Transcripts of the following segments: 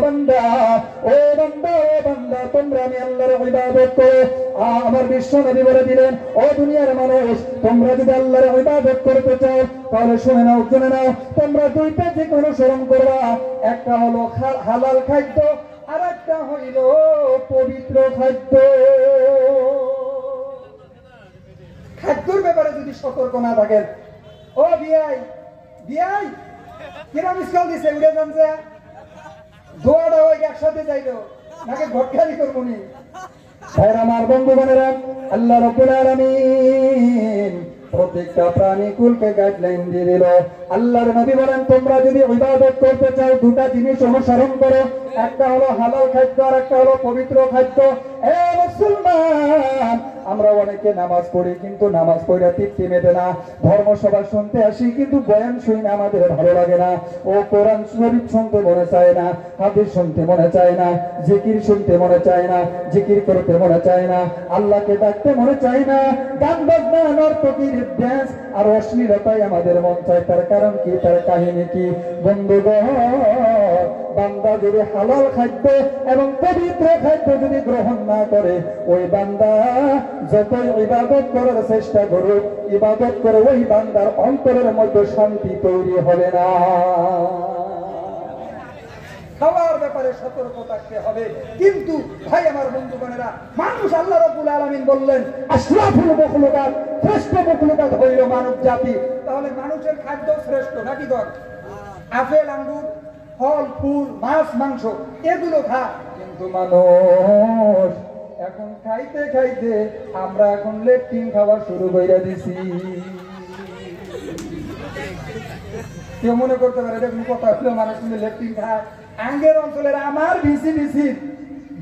বান্দা ও বান্দা ও বান্দা তোমরা আমি আল্লাহর ইবাদত করো। আমার বিশ্ব নবী বলে দিলেন ও দুনিয়ার মানুষ তোমরা যদি আল্লাহর ইবাদত করতে চাও তাহলে শুনে নাও জেনে নাও তোমরা দুইটা দিক অনুসরণ করবা। একটা হলো হালাল খাদ্য আর একটা হইল পবিত্র খাদ্য। খাদ্যর ব্যাপারে যদি সতর্ক না থাকেন ও বিয়াই বিয়াই কিরম স্কুল দিছে উড়ে জানছে দোয়াটা ওই একসাথে যাইলো নাকি ঘটকারি করবো নি। আমার বন্ধুগণেরা আল্লাহ রাব্বুল আলামিন প্রত্যেকটা প্রাণীকুলকে গাইডলাইন দিয়ে দিল। আল্লাহর নবী বলেন তোমরা যদি ইবাদত করতে চাও দুটা জিনিস অনুসরণ করো, একটা হলো হালাল খাদ্য আর একটা হলো পবিত্র খাদ্য। এ মুসলমান আমরা অনেকে নামাজ পড়ি কিন্তু নামাজ পড়া তৃপ্তি মেটে না, ধর্মসভা শুনতে আসি কিন্তু বয়ান শুনে আমাদের ভালো লাগে না, ও কোরআন শরীফ শুনতে মনে চায় না, হাদিস শুনতে মনে চায় না, জিকির শুনতে মনে চায় না, জিকির করতে মনে চায় না, আল্লাহকে ডাকতে মনে চায় না, গান বাজনা নর্তকীর ড্যান্স আর অশ্লীলতায় আমাদের মন চায়। তার কারণ কি, তার কাহিনী কি? বন্ধুগণ বান্দা যদি হালাল খাদ্য এবং পবিত্র খাদ্য যদি গ্রহণ না করে ওই বান্দা যতই ইবাদত করার চেষ্টা করুক ইবাদত করে ওই বান্দার অন্তরের মধ্যে শান্তি তৈরি হবে না। খাওয়ার ব্যাপারে সতর্ক থাকতে হবে। কিন্তু ভাই আমার বন্ধুগণেরা মানুষ আল্লাহ রাব্বুল আলামিন বললেন আশরাফুল মাখলুকাত, শ্রেষ্ঠ মাখলুকাত হইল মানব জাতি। তাহলে মানুষের খাদ্য শ্রেষ্ঠ নাকি গণ? আপেল আঙ্গুর ফল ফুল মাছ মাংস এগুলো খা, কিন্তু মানুষ এখন খাইতে খাইতে আমরা এখন লেট্রিন খাওয়া শুরু করে দিছি। কেউ মনে করতে পারে দেখুন কথা হলো মানুষ কিন্তু লেট্রিন খায়। আঙ্গের অঞ্চলের আমার ভিসি ভিসি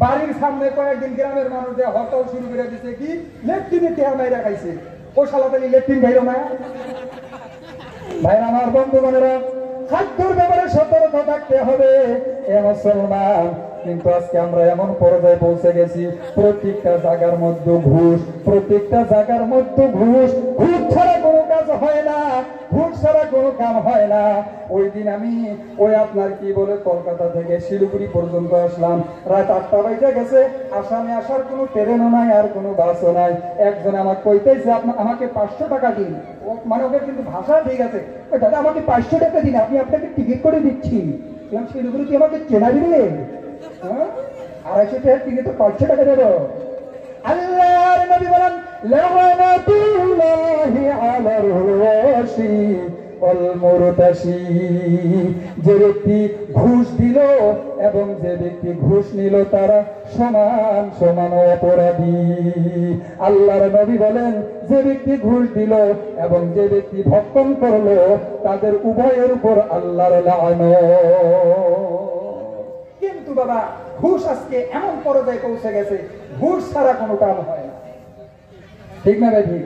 বাড়ির সামনে কয়েকদিন গ্রামের মানুষ যে হটাও শুরু করে দিছে কি লেট্রিনে টেহা মাইরা খাইছে। ও সালাতালি লেট্রিন খাইলো না। ভাইরা আমার বন্ধুগণেরা খাদ্যের ব্যাপারে সতর্ক থাকতে হবে এ মুসলমান। কিন্তু আজকে আমরা এমন পর্যায়ে পৌঁছে গেছি প্রত্যেকটা জায়গার মধ্যে ঘুষ, প্রত্যেকটা জায়গার মধ্যে ঘুষ, ঘুষ ছাড়া কোনো কাজ হয় না, ঘুষ ছাড়া কোনো কাম হয় না। ওই দিন আমি ওই আপনার কি বলে কলকাতা থেকে শিলিগুড়ি পর্যন্ত আসলাম, রাত 8টা বাজে গেছে, আসামে আসার কোনো ট্রেনও নাই আর কোনো বাসও নাই। একজন আমাকে কইতেছে আমাকে 500 টাকা দিন, মানে ওকে কিন্তু ভাষা ঠিক আছে, দাদা আমাকে 500 টাকা দিন, আমি আপনাকে টিকিট করে দিচ্ছি। শিলিগুড়ি কি আমাকে চেনা দিলে? 250 টাকার টিকিট তো 500 টাকা দেবো। আল্লাহর নবী বলেন লানাতুল্লাহি আলার রাশি ওয়াল মুরতাশি, যে ব্যক্তি ঘুষ দিল এবং যে ব্যক্তি ঘুষ নিল তারা সমান সমান অপরাধী। আল্লাহর নবী বলেন যে ব্যক্তি ঘুষ দিল এবং যে ব্যক্তি ভক্ষণ করলো তাদের উভয়ের উপর আল্লাহর লানত। কিন্তু বাবা ঘুষ আজকে এমন পর্যায়ে পৌঁছে গেছে ঘুষ ছাড়া কোনো কাম হয় না, ঠিক না ভাই? ঠিক।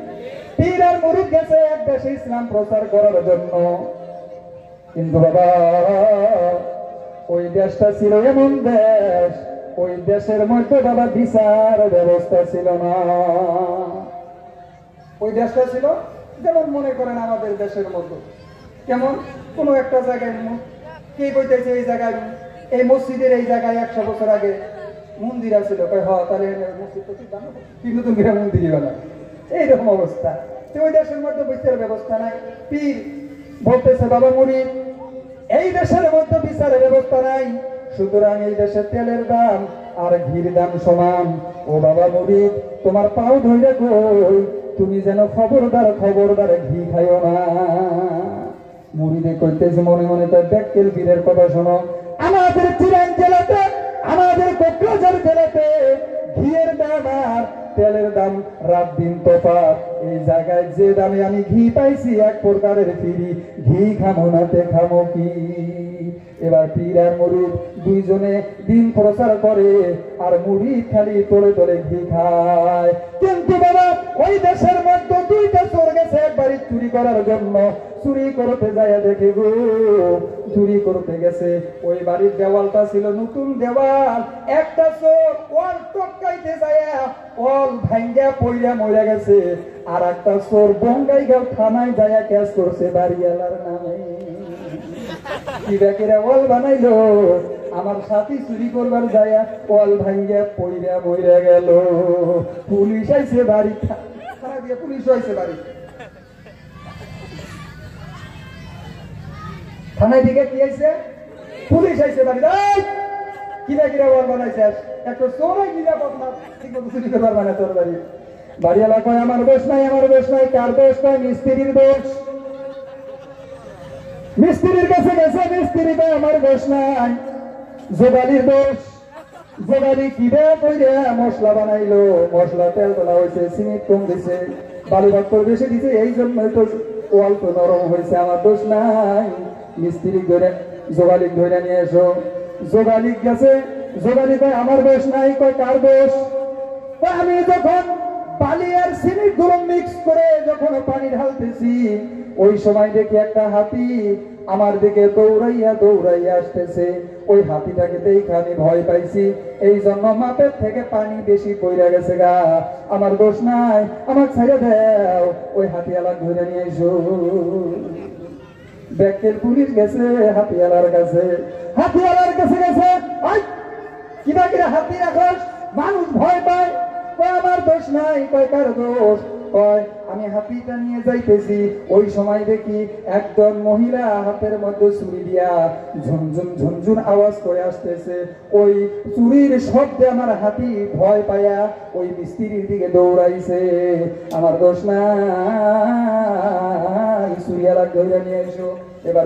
পীর আর মুরিদ গেছে এক দেশে ইসলাম প্রচার করার জন্য, কিন্তু বাবা ওই দেশটা ছিল এমন দেশ, ওই দেশের মধ্যে বাবা বিচার ব্যবস্থা ছিল না। ওই দেশটা ছিল যেমন মনে করেন আমাদের দেশের মতো, কেমন কোন একটা জায়গায় কে কইতেছে এই জায়গায় এই মসজিদের এই জায়গায় 100 বছর আগে মন্দির আছিল, তাহলে মসজিদ কিন্তু তুমি মন্দিরই বানা, এইরকম অবস্থা। ওই দেশের মধ্যে বিচার ব্যবস্থা নাই। পীর বলতেছে বাবা মুরিদ এই দেশের মধ্যে বিচারের ব্যবস্থা নাই, সুতরাং এই দেশে তেলের দাম আর ঘির দাম সমান। ও বাবা মুরিদ তোমার পাও ধরে কই তুমি যেন খবরদার খবরদার ঘি খাইও না। মুরিদে কইতেছে মনে মনে তো ব্যাককেল পীরের কথা শোনো, আমাদের চিরাং জেলাতে আমাদের কোকরাঝাড় জেলাতে ঘিয়ের দাম আর তেলের দাম রাত দিন তফাৎ। এই জায়গায় যে দামে আমি ঘি পাইছি এক প্রকারের ফিরি, ঘি খামো নাতে খামো কি? এবার পীর আর মুরিদ দুইজনে দিন প্রচার করে আর মুরিদ খালি তোলে তোলে ঘি খায়। কিন্তু বাবা ওই দেশের মধ্যে দুইটা চোর গেছে একবারই চুরি করার জন্য, চুরি করতে যায় দেখে গো চুরি করতে গেছে ওই বাড়ির দেওয়ালটা ছিল নতুন দেওয়াল, একটা চোর ওয়াল টপকাইতে যায় ওয়াল ভাঙ্গা পইরা মরে গেছে, আর একটা চোর বঙ্গাইগাঁও থানায় যায় কেস করছে বাড়িওয়ালার নামে। কি ব্যাকেরা ওয়াল বানাইলো আমার সাথী চুরি করবার যায় ওয়াল ভাঙ্গিয়া পইরা মইরা গেল। পুলিশ আইছে বাড়ি, থানা দিয়ে পুলিশ আইছে বাড়ি। থানায় দিকে কি আইছে? পুলিশ আইছে বাড়ি। কিরা কিরা ওয়াল বানাইছে, একটা চোরাই নিরাপদ না, ঠিক মতো চুরি করবার মানে তোর বাড়ি। বাড়িওয়ালা কয় আমার দোষ নাই, আমার দোষ নাই। কার দোষ? কয় মিস্ত্রির দোষ। মিস্ত্রির কাছে গেছে, মিস্ত্রি কয় আমার দোষ নাই, জোগালির দোষ। জোগালি কিবা কইরা মশলা বানাইলো, মশলা তেল তোলা হয়েছে, সিমেন্ট কম দিছে, বালু পাথর বেশি দিছে, এই জন্য তো ওয়াল তো নরম হয়েছে, আমার দোষ নাই। মিস্ত্রি ধরে জোগালি ধরে নিয়ে এসো। জোগালি গেছে, জোগালি কয় আমার দোষ নাই। কয় কার দোষ? আমি যখন বালি আর সিমেন্ট গুলো মিক্স করে যখন পানি ঢালতেছি, ওই সময় দেখি একটা হাতি আমার দিকে দৌড়াইয়া দৌড়াইয়া আসতেছে। ওই হাতিটাকে দেখে আমি ভয় পাইছি, এই জন্য মাপের থেকে পানি বেশি পড়ে গেছে গা। আমার দোষ নাই, আমার ছেড়ে দাও, ওই হাতিওয়ালা ধরে নিয়ে এসো। ব্যাকের পুলিশ গেছে হাতিওয়ালার কাছে, হাতিওয়ালার কাছে গেছে। কিবা কিরা হাতি রাখস, মানুষ ভয় পায়। কয় আমার দোষ নাই। কয় কার দোষ? কয় আমি হাতিটা নিয়ে যাইতেছি, ওই সময় দেখি একজন মহিলা হাতের মধ্যে ছুরি দিয়া ঝুনঝুন ঝুনঝুন আওয়াজ করে আসতেছে। ওই চুরির শব্দে আমার হাতি ভয় পায়া ওই মিস্ত্রির দিকে দৌড়াইছে। আমার দোষ নাই, চুরিয়ালা ধরে নিয়ে এসো। এবার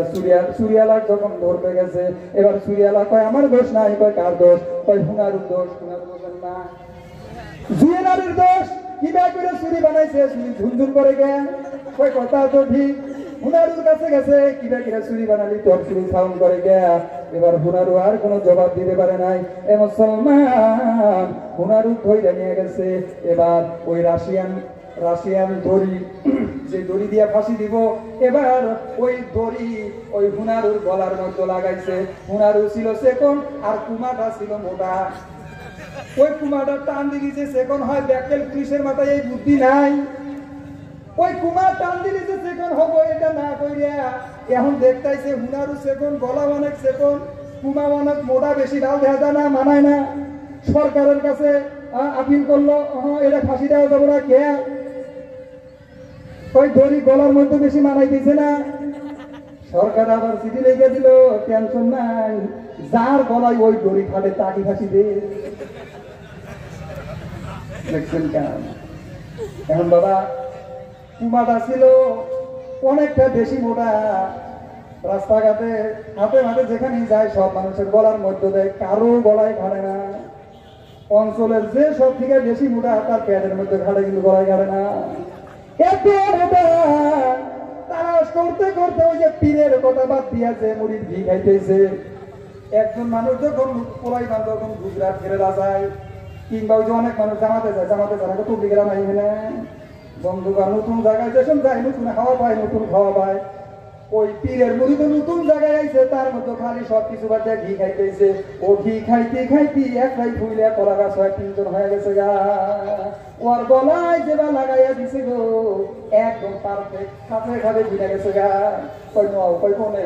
চুরিয়ালা যখন ধরতে গেছে, এবার চুরিয়ালা কয় আমার দোষ নাই। কয় কার দোষ? কয় হুনারুর দোষ। হুনার দোষ না, জুয়েলারির দোষ। কিবা করে চুরি বানাইছে, চুরি ঝুনঝুন করে গে। কয় কথা তো ঠিক। হুনারুর কাছে গেছে, কিবা কিরা চুরি বানালি, তোর চুরি সাউন্ড করে গে। এবার হুনারু আর কোনো জবাব দিতে পারে নাই। এ মুসলমান হুনারু ধইরা নিয়ে গেছে। এবার ওই রাশিয়ান দড়ি, যে দড়ি দিয়া ফাঁসি দিব, এবার ওই দড়ি ওই হুনারুর গলার মধ্যে লাগাইছে। হুনারু ছিল সেকন আর কুমাটা ছিল মোটা। ওই কুমাটা টান দিয়েছে সেকন হয়। ব্যাকেল পুলিশের মাথায় এই বুদ্ধি নাই। ওই কুমার টান দিয়েছে সেকন হবো, এটা না কইরা এখন দেখতাইছে হুনারু সেকন, গলা অনেক সেকন, কুমা অনেক মোটা, বেশি ডাল দেখা যায় না, মানায় না। সরকারের কাছে আপিল করলো, এটা ফাঁসি দেওয়া যাবো না। কে? ওই দড়ি গলার মধ্যে বেশি মানাই দিছে না। সরকার আবার চিঠি লিখে দিল, টেনশন নাই, যার গলায় ওই দড়ি খাটে তাকে ফাঁসি দে। দেখছেন কেন? এখন বাবা কুমাটা ছিল অনেকটা বেশি মোটা। রাস্তাঘাটে হাতে মাঠে যেখানে যায় সব মানুষের গলার মধ্যে দেয়, কারো গলায় ঘাড়ে না। অঞ্চলের যে সব থেকে বেশি মোটা তার প্যাডের মধ্যে ঘাড়ে, কিন্তু গলায় ঘাড়ে না। তালাশ করতে করতে ওই যে পীরের কথা বাদ দিয়েছে, মুড়ির ঘি খাইতেছে। একজন মানুষ যখন পোলাই মানুষ যখন গুজরাট ফেরা যায়, কিংবা ওই যে অনেক মানুষ জামাতে যায়, জামাতে জানাকে তবলিগেরা নাই না বন্ধুগণ, নতুন জায়গায় যেসব যায় নতুন হাওয়া পায়, নতুন খাওয়া পায়। ওই পীরের মুড়ি তো নতুন জায়গায় আইছে, তার মধ্যে খালি সব কিছু বাদ দিয়ে ঘি খাইতেছে। ও ঘি খাইতে খাইতে একটাই ফুলে কলা গাছ হয়, তিনজন হয়ে গেছে গা। ওর গলায় যেবা লাগাইয়া দিছে গো, একদম পারফেক্ট, খাতে খাতে ঘিরে গেছে গা। কই নাও, কই কোনে